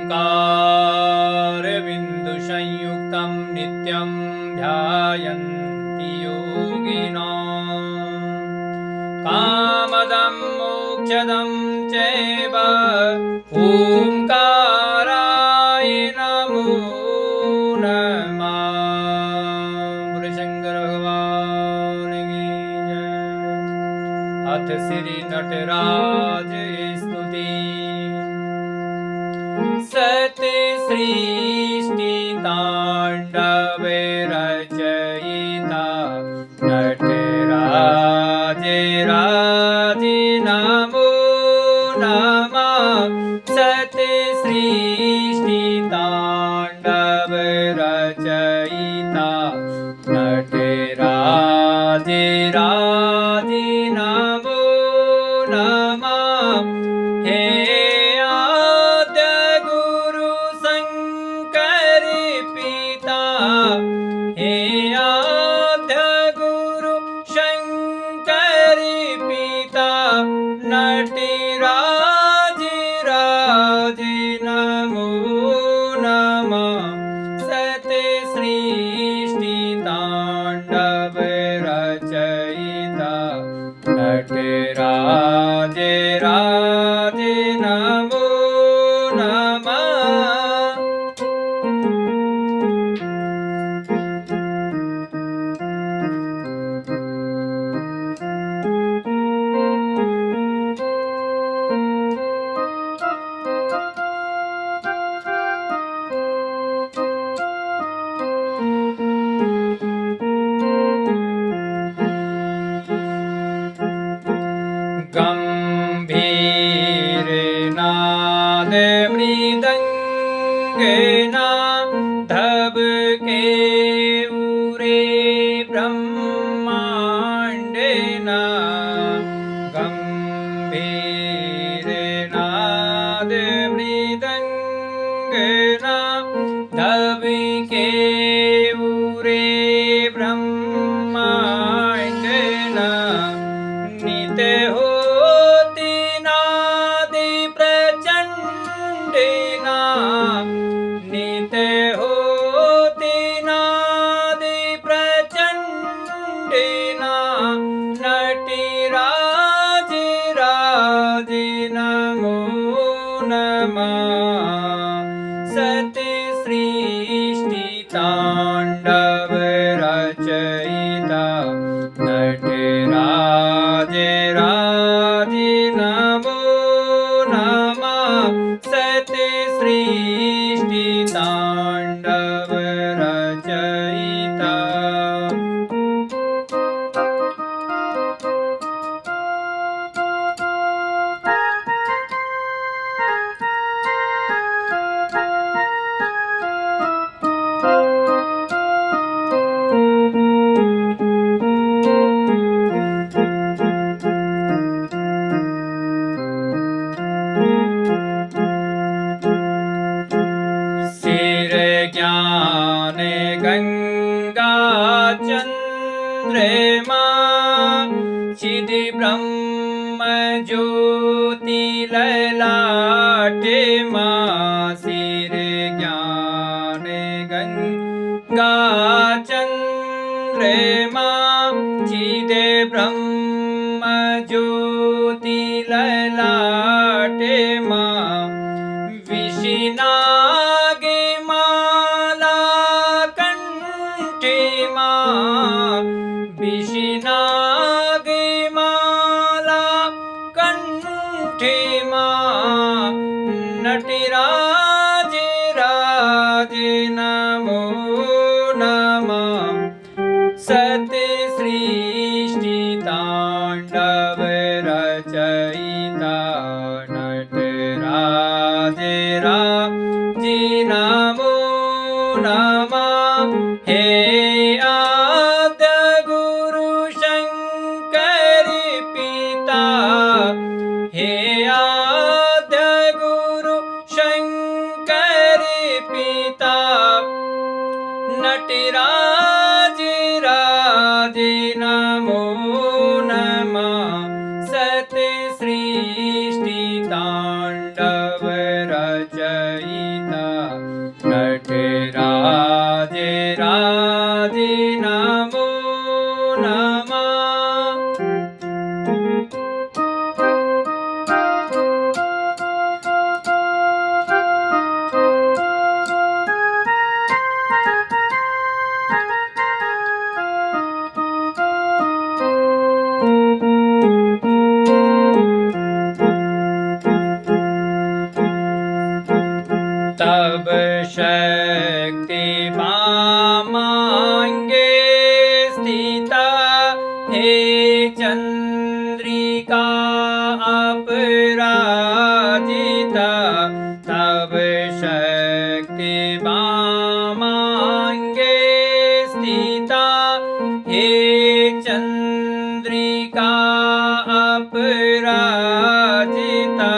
ओङ्कारबिन्दुसंयुक्तं नित्यं ध्यायन्ति योगिनः कामदं मोक्षदं चैव ओङ्काराय नमो नमः। बोले शंकर भगवान की जय। अथ श्री नटराज स्तुति। सति सृष्टि तांडव रचयिता नटराज राज नमो नमः। सति सृष्टि तांडव रचयिता नटराज राज नमो नमः। हे हे आद्य गुरु शंकर पिता नटराज राज नमो नमः। सति सृष्टि तांडव रचयिता नटराज राज नमो नमः। गंभीर नाद मृदंगेन धबके उरे ब्रह्मांडेन। गंभीर नाद मृदंगेन धबके उरे ब्रह्मांडेन। नित्य हो नित्य होती नादि प्रचंडिना नटराज राज नमो नमः। सति सृष्टि तांडव रचयिता नटराज राज नमो नमः। सति सृष्टि तांडव रचयिता। ज्ञान गंगा चंद्रमा चिदि ब्रह्म ज्योति ललाटे मां। सिर ज्ञान गंगा चंद्रमा चिदि ब्रह्म ज्योति ललाटे मां। विष्णा विष्णागे माला कंठे मां। नटराज राज नमो नमः। सति सृष्टि तांडव रचयिता नटराज राज नमो नमः। हे हे आद्य गुरु शंकर पिता नटराज राज नमो नमः। सति सृष्टि तांडव रचयिता तब शक्ति मांगे स्थिता हे चंद्रिका अपराजिता तब शक्ति मांगे स्थिता हे चंद्रिका अपराजिता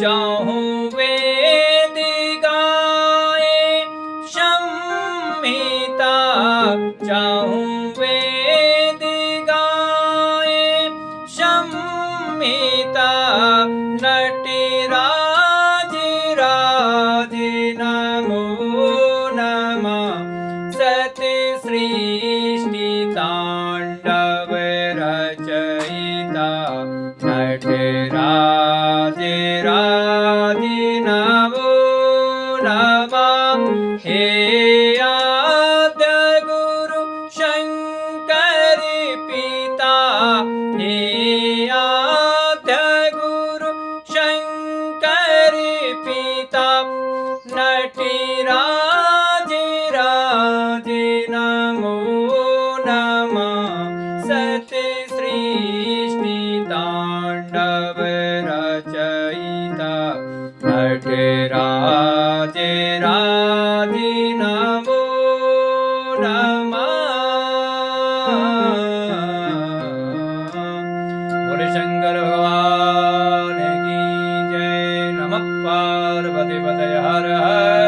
चाहूं वेद गाए शम्मिता चाहूं वेद गाए शम्मिता नटराज राज नमो नमः सत सृष्टि तांडव रचयिता नटराज राज नमो नमः हे आद्य गुरु शंकर पिता हे आद्य गुरु शंकर पिता नटराज राज नमो नमः सत सृष्टि तांडव रचयिता नटराज राज नमो नमः बोले शंकर भगवान की जय नमः पार्वती पतये हर हर